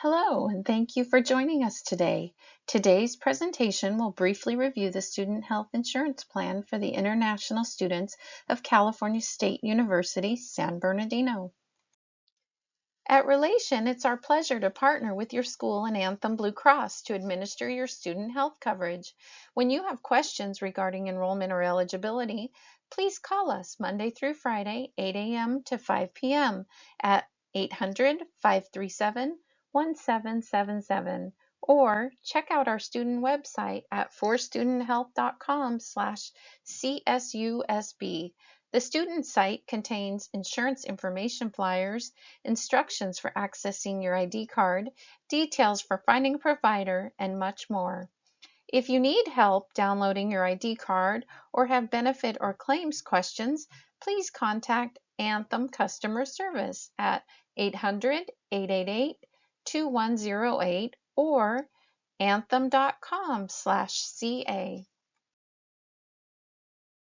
Hello, and thank you for joining us today. Today's presentation will briefly review the Student Health Insurance Plan for the international students of California State University, San Bernardino. At Relation, it's our pleasure to partner with your school and Anthem Blue Cross to administer your student health coverage. When you have questions regarding enrollment or eligibility, please call us Monday through Friday, 8 a.m. to 5 p.m. at 800-537-1777, or check out our student website at forstudенthealth.com/CSUSB. The student site contains insurance information flyers, instructions for accessing your ID card, details for finding a provider, and much more. If you need help downloading your ID card or have benefit or claims questions, please contact Anthem Customer Service at 800-888-2108 or anthem.com/CA.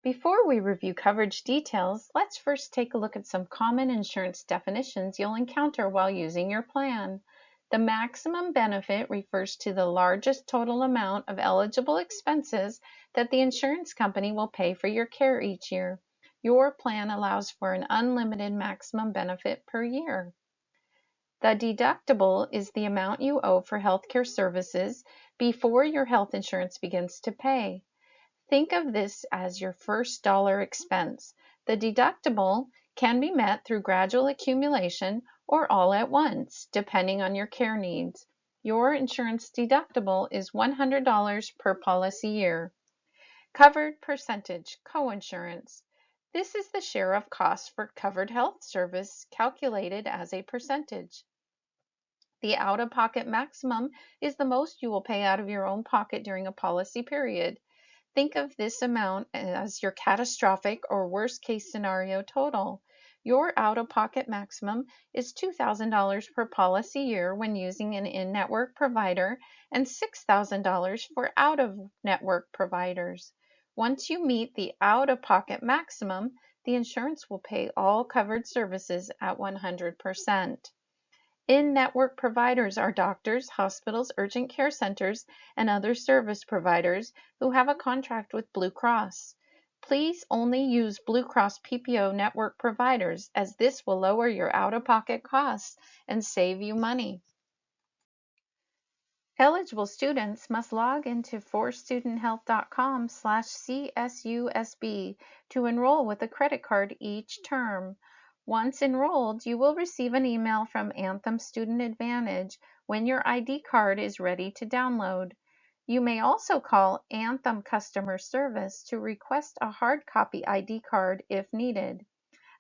Before we review coverage details, let's first take a look at some common insurance definitions you'll encounter while using your plan. The maximum benefit refers to the largest total amount of eligible expenses that the insurance company will pay for your care each year. Your plan allows for an unlimited maximum benefit per year. The deductible is the amount you owe for healthcare services before your health insurance begins to pay. Think of this as your first dollar expense. The deductible can be met through gradual accumulation or all at once, depending on your care needs. Your insurance deductible is $100 per policy year. Covered percentage, coinsurance. This is the share of costs for covered health service calculated as a percentage. The out-of-pocket maximum is the most you will pay out of your own pocket during a policy period. Think of this amount as your catastrophic or worst case scenario total. Your out-of-pocket maximum is $2,000 per policy year when using an in-network provider and $6,000 for out-of-network providers. Once you meet the out-of-pocket maximum, the insurance will pay all covered services at 100%. In-network providers are doctors, hospitals, urgent care centers, and other service providers who have a contract with Blue Cross. Please only use Blue Cross PPO network providers, as this will lower your out-of-pocket costs and save you money. Eligible students must log into forstudenthealth.com/CSUSB to enroll with a credit card each term. Once enrolled, you will receive an email from Anthem Student Advantage when your ID card is ready to download. You may also call Anthem Customer Service to request a hard copy ID card if needed.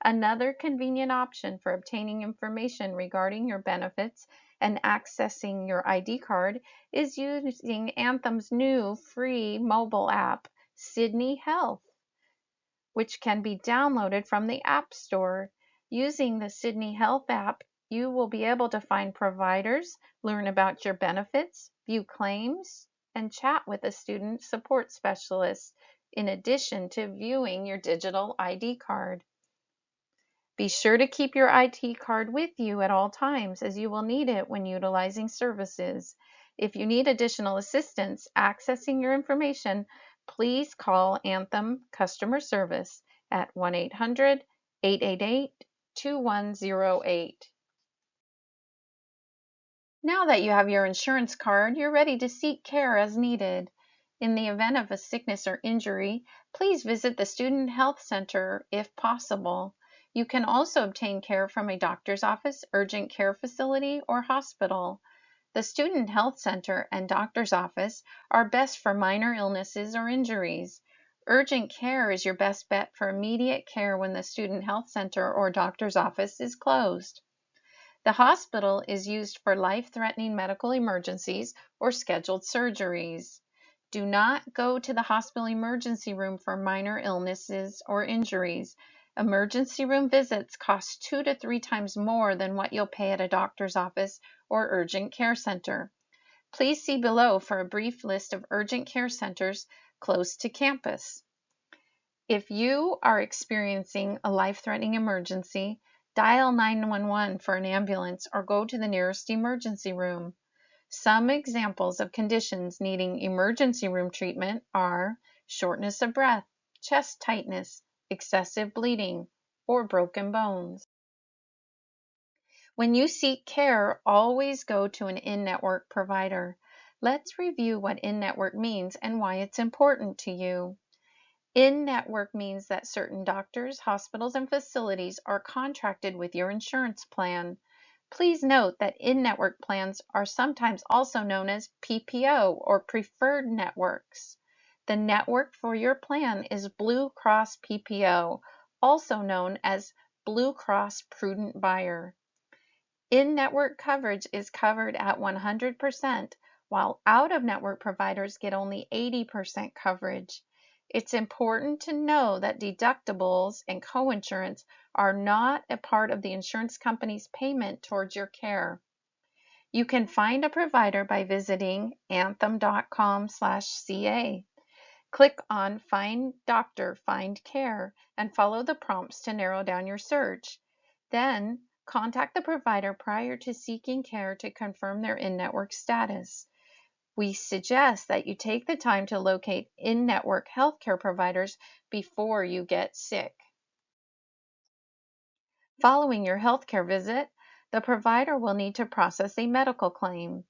Another convenient option for obtaining information regarding your benefits and accessing your ID card is using Anthem's new free mobile app, Sydney Health, which can be downloaded from the App Store. Using the Sydney Health app, you will be able to find providers, learn about your benefits, view claims, and chat with a student support specialist, in addition to viewing your digital ID card. Be sure to keep your ID card with you at all times, as you will need it when utilizing services. If you need additional assistance accessing your information, please call Anthem Customer Service at 1-800-888-2108. Now that you have your insurance card, you're ready to seek care as needed. In the event of a sickness or injury, please visit the Student Health Center if possible. You can also obtain care from a doctor's office, urgent care facility, or hospital. The Student Health Center and doctor's office are best for minor illnesses or injuries. Urgent care is your best bet for immediate care when the Student Health Center or doctor's office is closed. The hospital is used for life-threatening medical emergencies or scheduled surgeries. Do not go to the hospital emergency room for minor illnesses or injuries. Emergency room visits cost 2 to 3 times more than what you'll pay at a doctor's office or urgent care center. Please see below for a brief list of urgent care centers close to campus. If you are experiencing a life-threatening emergency, Dial 911 for an ambulance or go to the nearest emergency room. Some examples of conditions needing emergency room treatment are shortness of breath, chest tightness, excessive bleeding, or broken bones. When you seek care, always go to an in-network provider. Let's review what in-network means and why it's important to you. In-network means that certain doctors, hospitals, and facilities are contracted with your insurance plan. Please note that in-network plans are sometimes also known as PPO or preferred networks. The network for your plan is Blue Cross PPO, also known as Blue Cross Prudent Buyer. In-network coverage is covered at 100%, while out-of-network providers get only 80% coverage. It's important to know that deductibles and coinsurance are not a part of the insurance company's payment towards your care. You can find a provider by visiting anthem.com/ca. Click on Find Doctor, Find Care, and follow the prompts to narrow down your search. Then, contact the provider prior to seeking care to confirm their in-network status. We suggest that you take the time to locate in-network healthcare providers before you get sick. Following your healthcare visit, the provider will need to process a medical claim.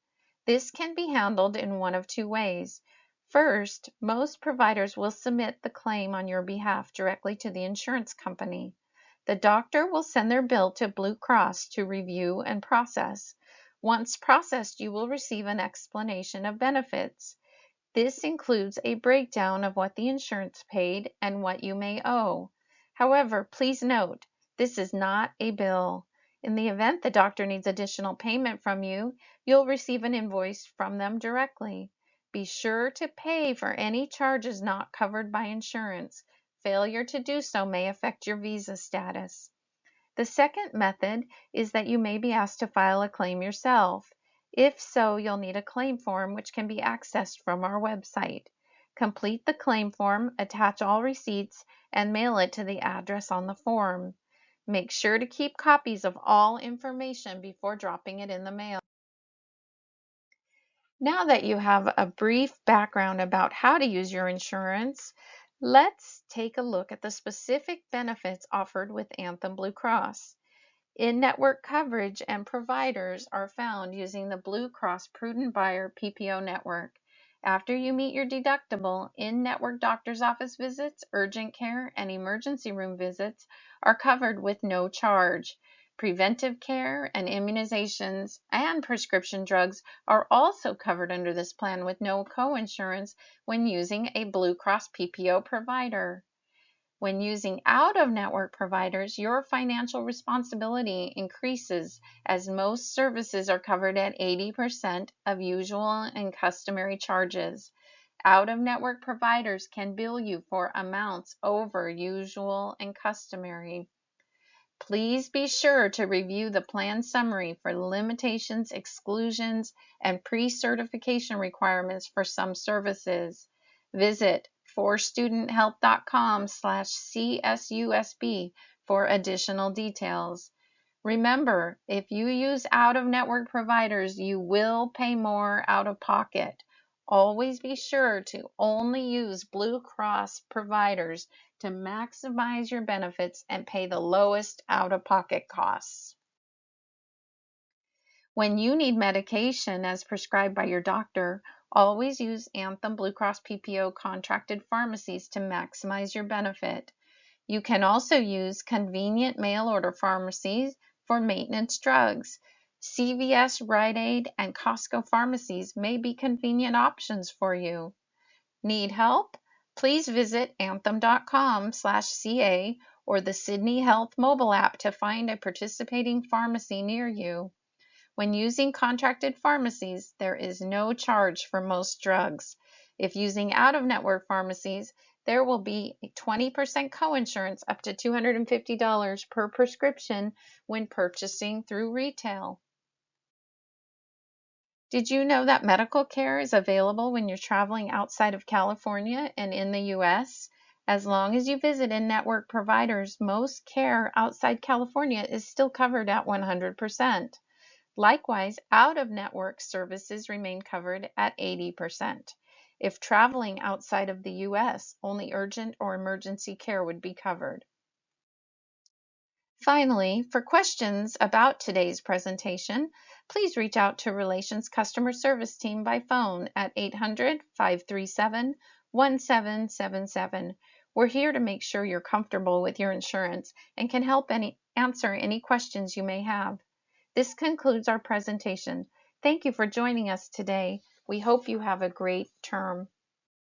This can be handled in one of two ways. First, most providers will submit the claim on your behalf directly to the insurance company. The doctor will send their bill to Blue Cross to review and process. Once processed, you will receive an explanation of benefits. This includes a breakdown of what the insurance paid and what you may owe. However, please note, this is not a bill. In the event the doctor needs additional payment from you, you'll receive an invoice from them directly. Be sure to pay for any charges not covered by insurance. Failure to do so may affect your visa status. The second method is that you may be asked to file a claim yourself. If so, you'll need a claim form which can be accessed from our website. Complete the claim form, attach all receipts, and mail it to the address on the form. Make sure to keep copies of all information before dropping it in the mail. Now that you have a brief background about how to use your insurance, let's take a look at the specific benefits offered with Anthem Blue Cross. In-network coverage and providers are found using the Blue Cross Prudent Buyer PPO network. After you meet your deductible, in-network doctor's office visits, urgent care, and emergency room visits are covered with no charge. Preventive care and immunizations and prescription drugs are also covered under this plan with no coinsurance when using a Blue Cross PPO provider. When using out-of-network providers, your financial responsibility increases as most services are covered at 80% of usual and customary charges. Out-of-network providers can bill you for amounts over usual and customary. Please be sure to review the plan summary for limitations, exclusions, and pre-certification requirements for some services. Visit forstudenthealth.com/CSUSB for additional details. Remember, if you use out-of-network providers, you will pay more out of pocket. Always be sure to only use Blue Cross providers to maximize your benefits and pay the lowest out-of-pocket costs. When you need medication as prescribed by your doctor, always use Anthem Blue Cross PPO contracted pharmacies to maximize your benefit. You can also use convenient mail order pharmacies for maintenance drugs. CVS, Rite Aid, and Costco pharmacies may be convenient options for you. Need help? Please visit anthem.com/ca or the Sydney Health mobile app to find a participating pharmacy near you. When using contracted pharmacies, there is no charge for most drugs. If using out-of-network pharmacies, there will be a 20% coinsurance up to $250 per prescription when purchasing through retail. Did you know that medical care is available when you're traveling outside of California and in the US? As long as you visit in-network providers, most care outside California is still covered at 100%. Likewise, out-of-network services remain covered at 80%. If traveling outside of the U.S., only urgent or emergency care would be covered. Finally, for questions about today's presentation, please reach out to Relations Customer Service Team by phone at 800-537-1777. We're here to make sure you're comfortable with your insurance and can help answer any questions you may have. This concludes our presentation. Thank you for joining us today. We hope you have a great term.